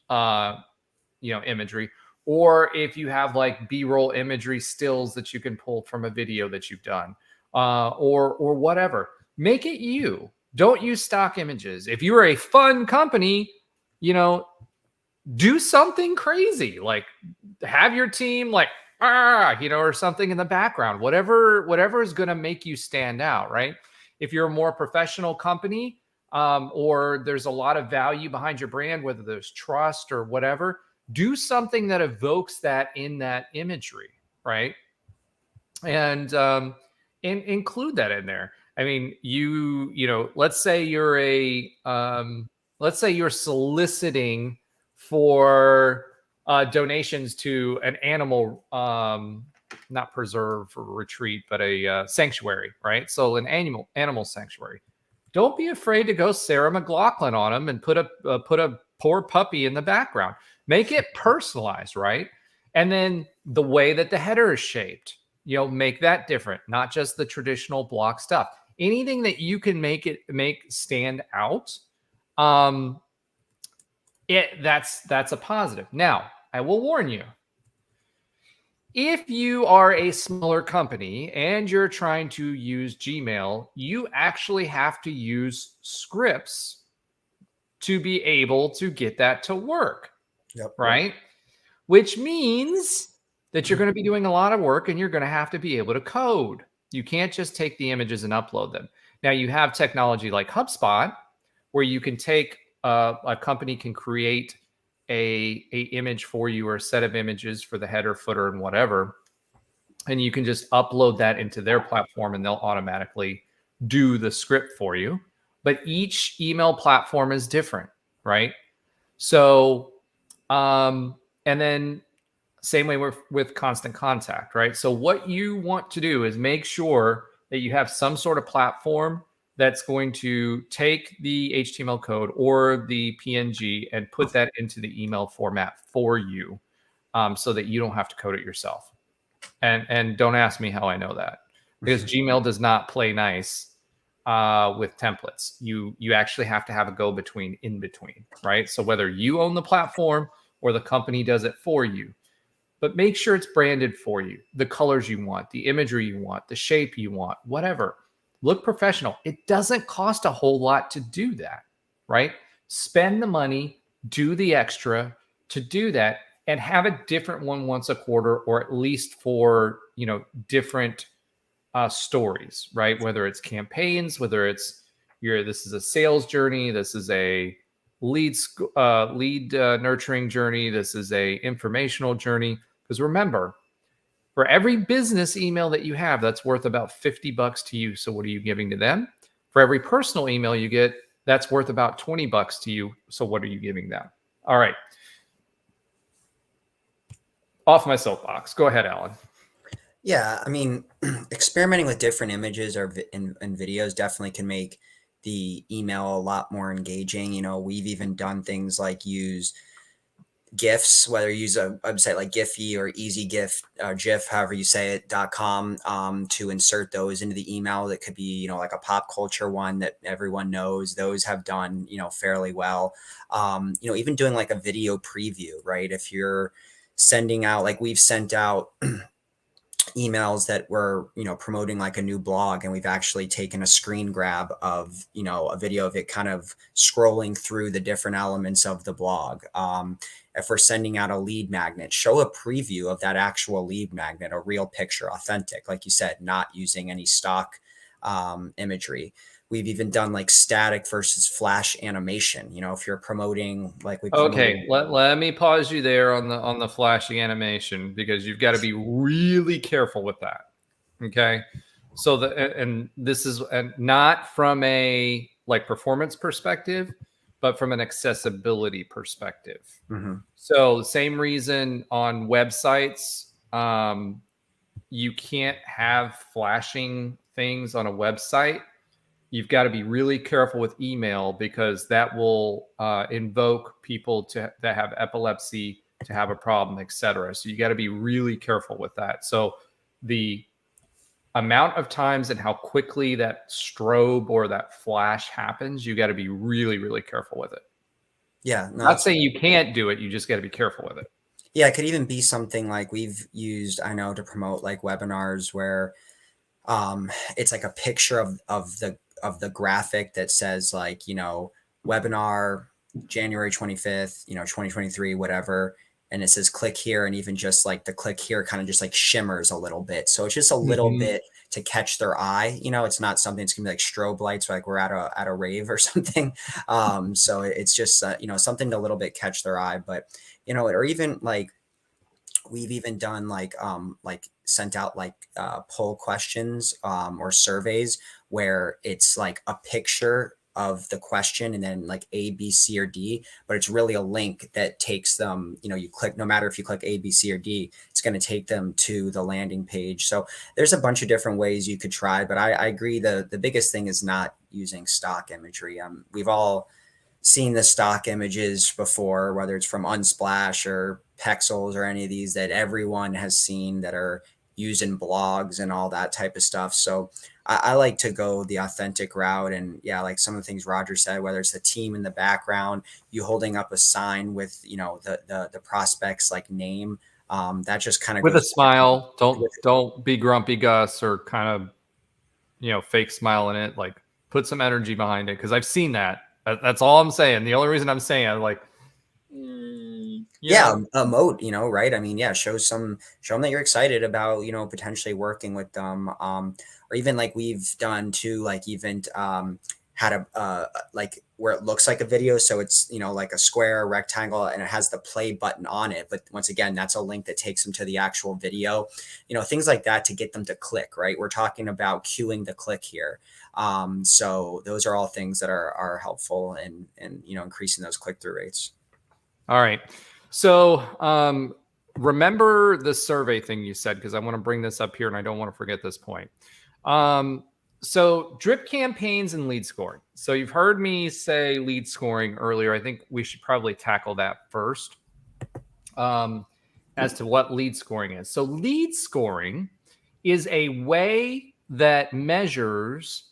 imagery, or if you have like B-roll imagery stills that you can pull from a video that you've done, or whatever. Make it you. Don't use stock images. If you're a fun company, do something crazy, like have your team like, or something in the background, whatever is going to make you stand out, right? If you're a more professional company, or there's a lot of value behind your brand, whether there's trust or whatever, do something that evokes that in that imagery, right? And include that in there. I mean, let's say you're soliciting for donations to an animal, not preserve or retreat, but a sanctuary, right? So an animal sanctuary. Don't be afraid to go Sarah McLachlan on them and put a poor puppy in the background. Make it personalized, right? And then the way that the header is shaped, make that different, not just the traditional block stuff. Anything that you can make stand out, that's a positive. Now, I will warn you, if you are a smaller company and you're trying to use Gmail, you actually have to use scripts to be able to get that to work. Yep. Right? Which means that you're going to be doing a lot of work and you're going to have to be able to code. You can't just take the images and upload them. Now, you have technology like HubSpot where you can take a company can create a image for you or a set of images for the header, footer, and whatever. And you can just upload that into their platform and they'll automatically do the script for you. But each email platform is different, right? So, and then same way with Constant Contact, right? So what you want to do is make sure that you have some sort of platform that's going to take the HTML code or the PNG and put that into the email format for you, so that you don't have to code it yourself. And don't ask me how I know that, because Gmail does not play nice with templates. You actually have to have a go-between in between, right? So whether you own the platform or the company does it for you, but make sure it's branded for you, the colors you want, the imagery you want, the shape you want, whatever. Look professional. It doesn't cost a whole lot to do that, right? Spend the money, do the extra to do that, and have a different one once a quarter, or at least for, different stories, right? Whether it's campaigns, whether it's this is a sales journey, this is a lead nurturing journey, this is a informational journey. Because remember, for every business email that you have, that's worth about $50 to you. So what are you giving to them? For every personal email you get, that's worth about $20 to you. So what are you giving them? All right. Off my soapbox. Go ahead, Alan. Yeah, I mean, experimenting with different images and videos definitely can make the email a lot more engaging. We've even done things like use GIFs, whether you use a website like Giphy or EasyGIF, GIF, however you say it, .com, to insert those into the email. That could be, like a pop culture one that everyone knows. Those have done, fairly well. Even doing like a video preview, right? If you're sending out, like we've sent out emails that were, promoting like a new blog, and we've actually taken a screen grab of, a video of it kind of scrolling through the different elements of the blog. If we're sending out a lead magnet, show a preview of that actual lead magnet, a real picture, authentic, like you said, not using any stock imagery. We've even done like static versus flash animation. If you're promoting, like we Okay, let me pause you there on the flashy animation, because you've got to be really careful with that. Okay, so this is not from a like performance perspective, but from an accessibility perspective. Mm-hmm. So the same reason on websites, you can't have flashing things on a website. You've got to be really careful with email, because that will invoke people that have epilepsy to have a problem, etc. So you got to be really careful with that. So the amount of times and how quickly that strobe or that flash happens, you got to be really, really careful with it. Yeah. No, not saying you can't do it. You just got to be careful with it. Yeah, it could even be something like we've used, I know, to promote like webinars where it's like a picture of the graphic that says like, webinar January 25th, 2023, whatever. And it says click here. And even just like the click here kind of just like shimmers a little bit. So it's just a little bit to catch their eye. It's not something that's gonna be like strobe lights, like we're at a rave or something. So it's just, something to a little bit catch their eye. But, or even like, we've even done like sent out like poll questions or surveys where it's like a picture of the question and then like A, B, C, or D, but it's really a link that takes them, you click, no matter if you click A, B, C, or D, it's going to take them to the landing page. So there's a bunch of different ways you could try, but I agree the biggest thing is not using stock imagery. We've all seen the stock images before, whether it's from Unsplash or Pexels or any of these that everyone has seen that are used in blogs and all that type of stuff. So I like to go the authentic route. And yeah, like some of the things Roger said, whether it's the team in the background, you holding up a sign with, the prospect's like name, that just kind of with goes a smile. Don't be grumpy Gus or kind of, fake smile in it. Like put some energy behind it. Cause I've seen that. That's all I'm saying. The only reason I'm saying I'm like, emote, right? I mean, yeah, show them that you're excited about, potentially working with them. Or even like we've done too, like even had a like where it looks like a video. So it's, like a square rectangle and it has the play button on it. But once again, that's a link that takes them to the actual video, things like that to get them to click, right? We're talking about cueing the click here. So those are all things that are helpful and increasing those click-through rates. All right. So remember the survey thing you said, because I want to bring this up here and I don't want to forget this point. So drip campaigns and lead scoring. So you've heard me say lead scoring earlier. I think we should probably tackle that first as to what lead scoring is. So lead scoring is a way that measures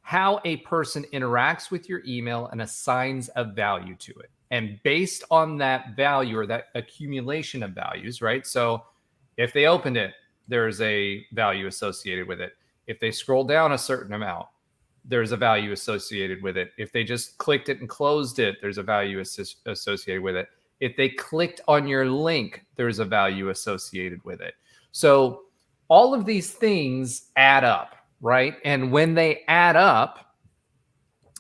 how a person interacts with your email and assigns a value to it. And based on that value or that accumulation of values, right? So if they opened it, there's a value associated with it. If they scroll down a certain amount, there's a value associated with it. If they just clicked it and closed it, there's a value associated with it. If they clicked on your link, there's a value associated with it. So all of these things add up, right? And when they add up,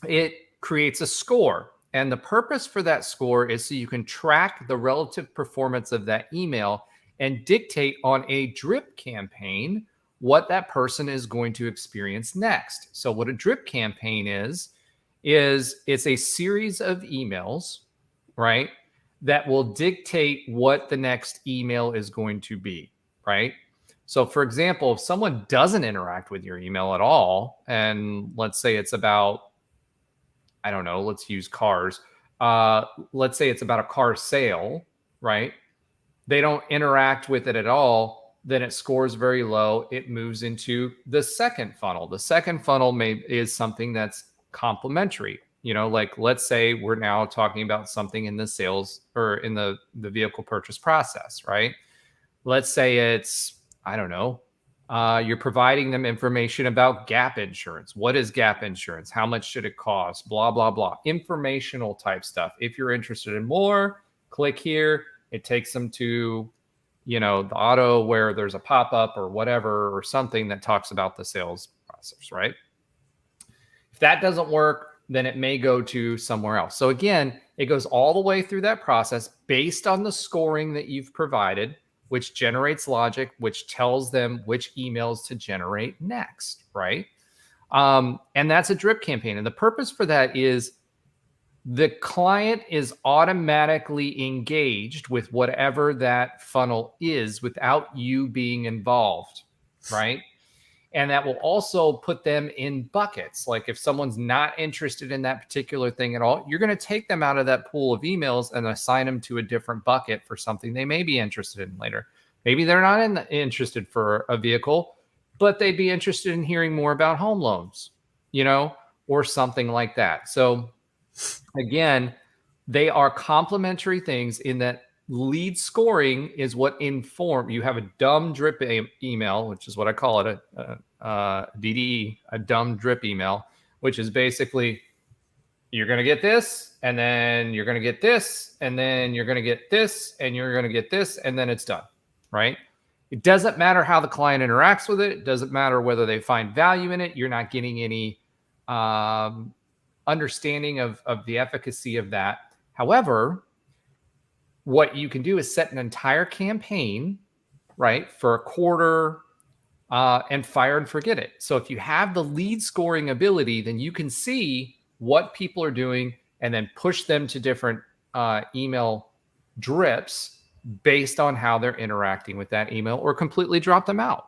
it creates a score. And the purpose for that score is so you can track the relative performance of that email and dictate on a drip campaign what that person is going to experience next. So what a drip campaign is it's a series of emails, right, that will dictate what the next email is going to be, right? So for example, if someone doesn't interact with your email at all, and let's say it's about, I don't know, let's use cars. Let's say it's about a car sale, right? They don't interact with it at all, then it scores very low. It moves into the second funnel. The second funnel is something that's complementary. Like let's say we're now talking about something in the sales or in the vehicle purchase process, right? Let's say it's, I don't know, you're providing them information about gap insurance. What is gap insurance? How much should it cost? Blah, blah, blah. Informational type stuff. If you're interested in more, click here. It takes them to, the auto where there's a pop-up or whatever, or something that talks about the sales process, right? If that doesn't work, then it may go to somewhere else. So again, it goes all the way through that process based on the scoring that you've provided, which generates logic, which tells them which emails to generate next, right? And that's a drip campaign. And the purpose for that is the client is automatically engaged with whatever that funnel is without you being involved, right? And that will also put them in buckets. Like if someone's not interested in that particular thing at all, you're going to take them out of that pool of emails and assign them to a different bucket for something they may be interested in later. Maybe they're not interested for a vehicle, but they'd be interested in hearing more about home loans, or something like that. So again, they are complementary things in that lead scoring is what you have a dumb drip email, which is what I call it, a DDE, a dumb drip email, which is basically you're going to get this, and then you're going to get this, and then you're going to get this, and you're going to get this, and then it's done, right? It doesn't matter how the client interacts with it. It doesn't matter whether they find value in it. You're not getting any understanding of the efficacy of that. However, what you can do is set an entire campaign, right, for a quarter and fire and forget it. So if you have the lead scoring ability, then you can see what people are doing, and then push them to different email drips based on how they're interacting with that email, or completely drop them out,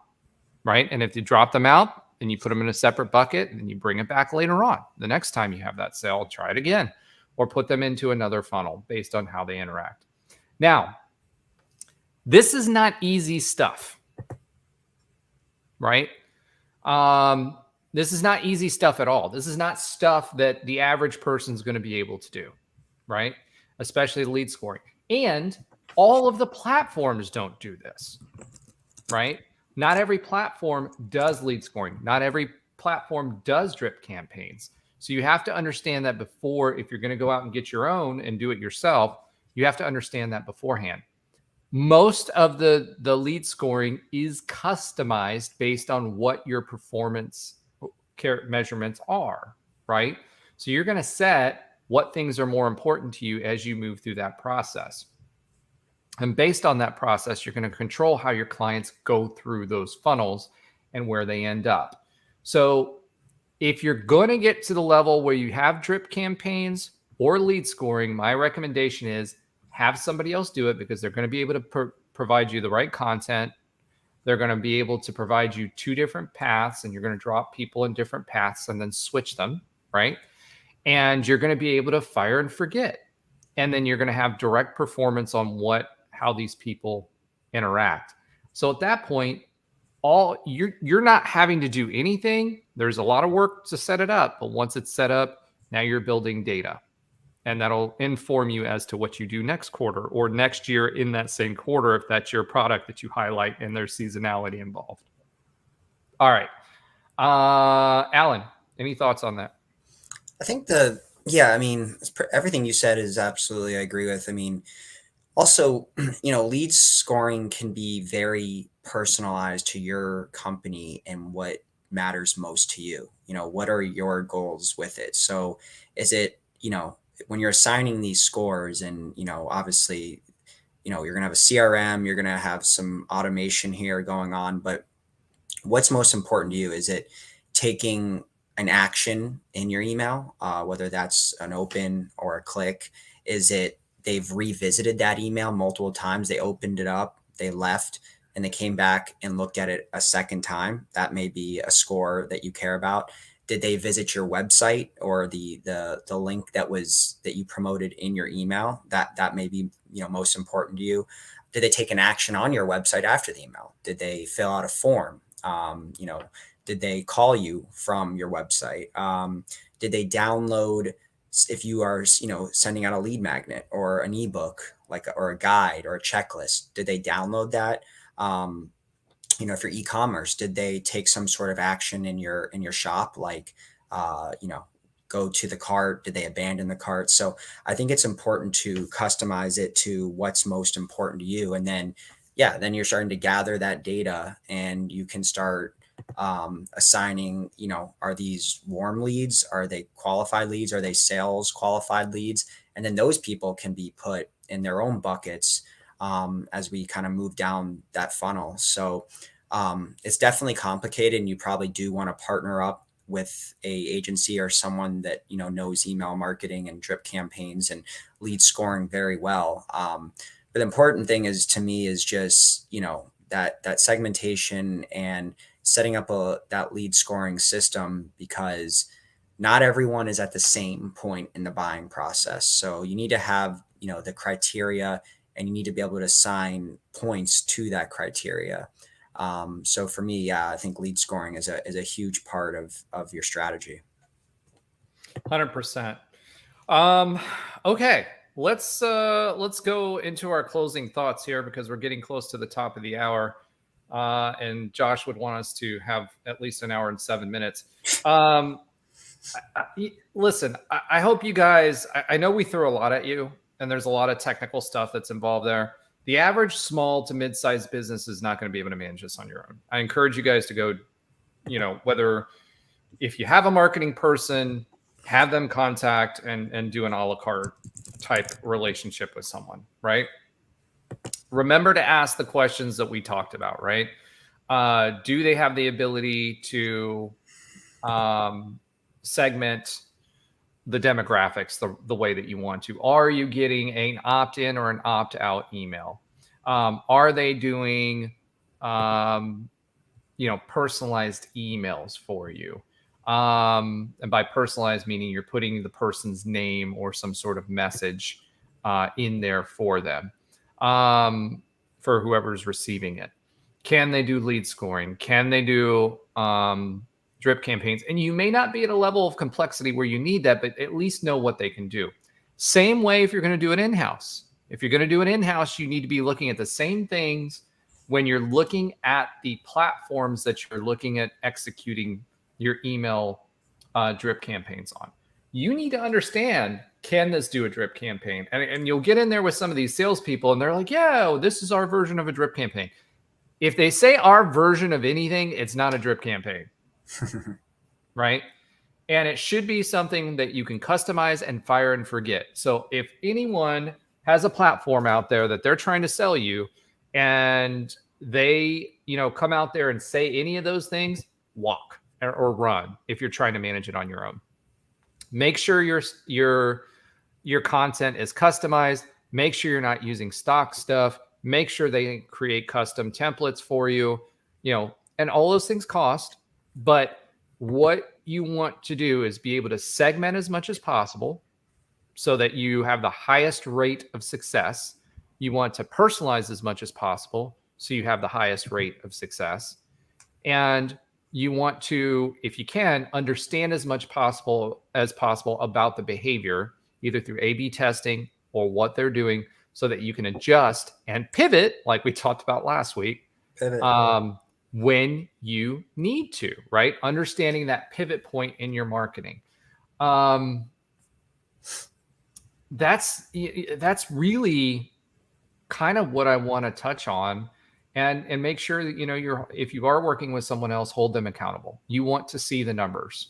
right? And if you drop them out, then you put them in a separate bucket and you bring it back later on. The next time you have that sale, try it again, or put them into another funnel based on how they interact. Now, this is not easy stuff, right? This is not easy stuff at all. This is not stuff that the average person is going to be able to do, right? Especially lead scoring. And all of the platforms don't do this, right? Not every platform does lead scoring. Not every platform does drip campaigns. So you have to understand that before, if you're going to go out and get your own and do it yourself, you have to understand that beforehand. Most of the lead scoring is customized based on what your performance measurements are, right? So you're going to set what things are more important to you as you move through that process. And based on that process, you're going to control how your clients go through those funnels and where they end up. So if you're going to get to the level where you have drip campaigns or lead scoring, my recommendation is have somebody else do it, because they're going to be able to provide you the right content. They're going to be able to provide you two different paths, and you're going to drop people in different paths and then switch them, right? And you're going to be able to fire and forget. And then you're going to have direct performance on how these people interact. So at that point, you're not having to do anything. There's a lot of work to set it up, but once it's set up, now you're building data. And that'll inform you as to what you do next quarter or next year in that same quarter, if that's your product that you highlight and there's seasonality involved. All right. Alan, any thoughts on that? I think everything you said is absolutely, I agree with. I mean, also, lead scoring can be very personalized to your company and what matters most to you. What are your goals with it? So is it, when you're assigning these scores, and, obviously, you're going to have a CRM, you're going to have some automation here going on, but what's most important to you? Is it taking an action in your email, whether that's an open or a click? Is it they've revisited that email multiple times? They opened it up, they left, and they came back and looked at it a second time. That may be a score that you care about. Did they visit your website or the link that you promoted in your email? That may be most important to you. Did they take an action on your website after the email? Did they fill out a form? Did they call you from your website? Did they download, if you are sending out a lead magnet or an ebook, or a guide or a checklist? Did they download that? If you're e-commerce, did they take some sort of action in your shop, go to the cart? Did they abandon the cart? So I think it's important to customize it to what's most important to you. And then, then you're starting to gather that data, and you can start assigning, are these warm leads? Are they qualified leads? Are they sales qualified leads? And then those people can be put in their own buckets as we kind of move down that funnel. So it's definitely complicated, and you probably do want to partner up with a agency or someone that knows email marketing and drip campaigns and lead scoring very well. But the important thing is, to me, is just that segmentation and setting up that lead scoring system, because not everyone is at the same point in the buying process. So you need to have the criteria, and you need to be able to assign points to that criteria. So for me, I think lead scoring is a huge part of your strategy. 100%. Okay, let's go into our closing thoughts here, because we're getting close to the top of the hour, and Josh would want us to have at least an hour and 7 minutes. Listen, I hope you guys. I know we threw a lot at you, and there's a lot of technical stuff that's involved there. The average small to mid-sized business is not going to be able to manage this on your own. I encourage you guys to go, whether if you have a marketing person, have them contact and do an a la carte type relationship with someone, right? Remember to ask the questions that we talked about, right? Do they have the ability to segment the demographics the way that you want to. Are you getting an opt-in or an opt-out email? Are they doing, personalized emails for you? And by personalized, meaning you're putting the person's name or some sort of message in there for them, for whoever's receiving it. Can they do lead scoring? Can they do drip campaigns? And you may not be at a level of complexity where you need that, but at least know what they can do. Same way if you're going to do it in-house. If you're going to do it in-house, you need to be looking at the same things when you're looking at the platforms that you're looking at executing your email drip campaigns on. You need to understand, can this do a drip campaign? And you'll get in there with some of these salespeople and they're like, yeah, this is our version of a drip campaign. If they say our version of anything, it's not a drip campaign, right? And it should be something that you can customize and fire and forget. So if anyone has a platform out there that they're trying to sell you and they, come out there and say any of those things, walk or run if you're trying to manage it on your own. Make sure your content is customized. Make sure you're not using stock stuff. Make sure they create custom templates for you, and all those things cost. But what you want to do is be able to segment as much as possible so that you have the highest rate of success. You want to personalize as much as possible so you have the highest rate of success. And you want to, if you can, understand as much as possible about the behavior, either through A/B testing or what they're doing, so that you can adjust and pivot, like we talked about last week, when you need to, right? Understanding that pivot point in your marketing. That's really kind of what I want to touch on. And make sure that, if you are working with someone else, hold them accountable. You want to see the numbers,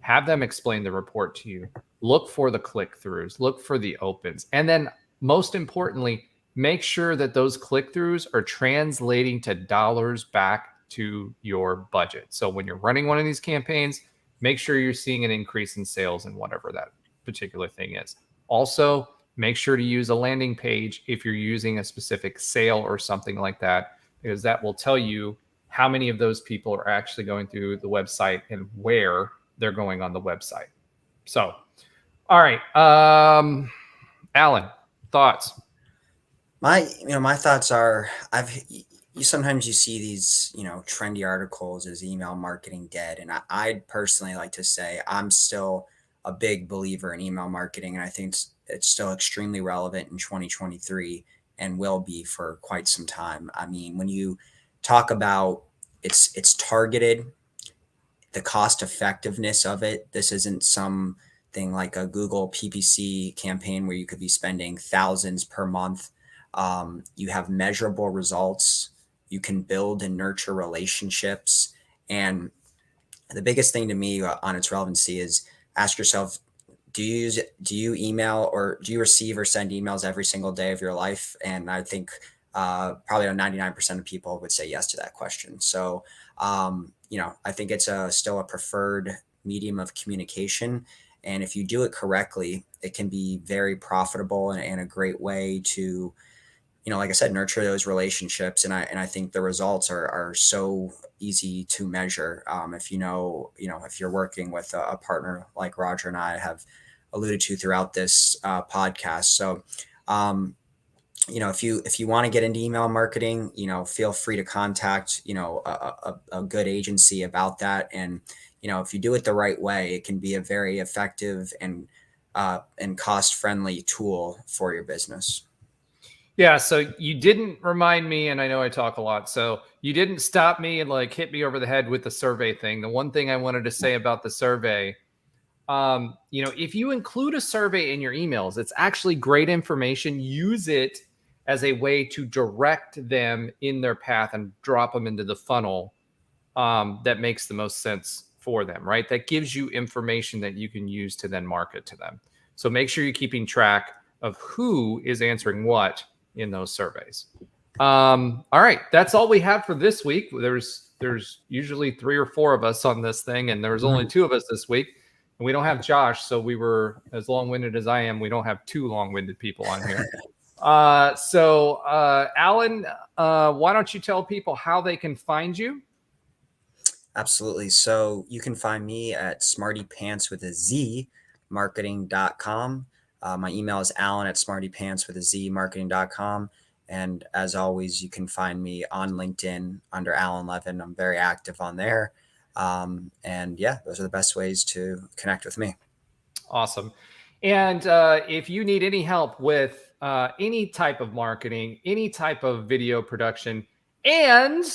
have them explain the report to you. Look for the click-throughs, look for the opens. And then most importantly, make sure that those click-throughs are translating to dollars back to your budget. So when you're running one of these campaigns, make sure you're seeing an increase in sales in whatever that particular thing is. Also, make sure to use a landing page if you're using a specific sale or something like that, because that will tell you how many of those people are actually going through the website and where they're going on the website. So, all right. Alan, thoughts? My thoughts are, sometimes you see these, trendy articles as email marketing dead. And I'd personally like to say I'm still a big believer in email marketing. And I think it's still extremely relevant in 2023 and will be for quite some time. I mean, when you talk about it's targeted, the cost effectiveness of it, this isn't something like a Google PPC campaign where you could be spending thousands per month. You have measurable results. You can build and nurture relationships. And the biggest thing to me on its relevancy is ask yourself, do you email or do you receive or send emails every single day of your life? And I think probably 99% of people would say yes to that question. So, I think it's still a preferred medium of communication. And if you do it correctly, it can be very profitable and a great way to, like I said, nurture those relationships. And I think the results are so easy to measure. If if you're working with a partner like Roger and I have alluded to throughout this podcast. So, if you want to get into email marketing, feel free to contact, a good agency about that. And, if you do it the right way, it can be a very effective and cost-friendly tool for your business. Yeah. So you didn't remind me, and I know I talk a lot, so you didn't stop me and hit me over the head with the survey thing. The one thing I wanted to say about the survey, if you include a survey in your emails, it's actually great information. Use it as a way to direct them in their path and drop them into the funnel that makes the most sense for them, right? That gives you information that you can use to then market to them. So make sure you're keeping track of who is answering what in those surveys. All right, that's all we have for this week. There's usually 3 or 4 of us on this thing, and there's only 2 of us this week. And we don't have Josh, so we were as long-winded as I am. We don't have two long-winded people on here. Alan, why don't you tell people how they can find you? Absolutely. So you can find me at smartypants with a Z marketing.com. My email is alan@smartypants with a Z marketing.com. And as always, you can find me on LinkedIn under Alan Levin. I'm very active on there. And yeah, those are the best ways to connect with me. Awesome. And if you need any help with any type of marketing, any type of video production, and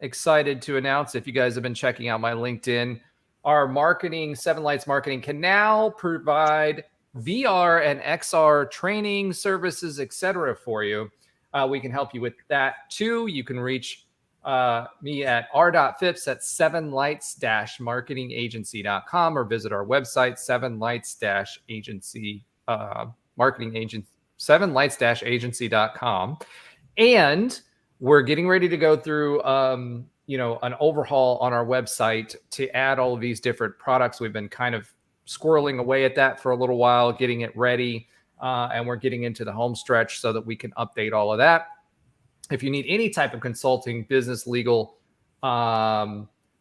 excited to announce, if you guys have been checking out my LinkedIn, our marketing, 7 Lights Marketing, can now provide VR and XR training services, etc. for you. We can help you with that too. You can reach me at r.phipps at 7lights-marketingagency.com or visit our website, 7lights-agency, marketing agent, 7lights-agency.com. And we're getting ready to go through, an overhaul on our website to add all of these different products. We've been kind of squirreling away at that for a little while, getting it ready. And we're getting into the home stretch so that we can update all of that. If you need any type of consulting, business, legal,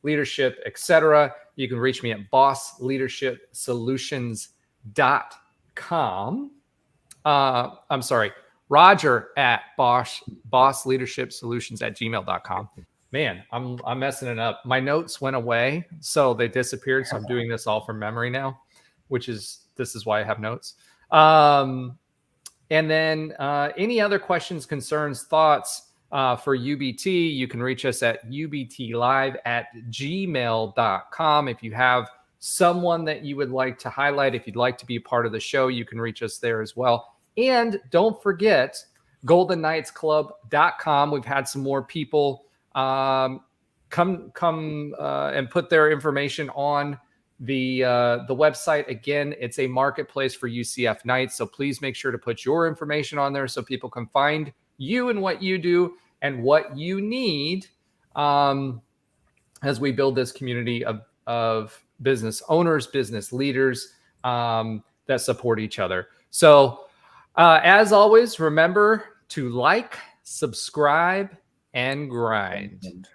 leadership, etc., you can reach me at bossleadershipsolutions.com. I'm sorry, Roger at bossleadershipsolutions@gmail.com. Man, I'm messing it up. My notes went away, so they disappeared. So I'm doing this all from memory now, this is why I have notes. And then any other questions, concerns, thoughts for UBT, you can reach us at ubtlive@gmail.com. If you have someone that you would like to highlight, if you'd like to be a part of the show, you can reach us there as well. And don't forget, goldenknightsclub.com. We've had some more people come and put their information on the website. Again, it's a marketplace for UCF Knights, so please make sure to put your information on there so people can find you and what you do and what you need as we build this community of business owners, business leaders that support each other. So as always, remember to like, subscribe, and grind.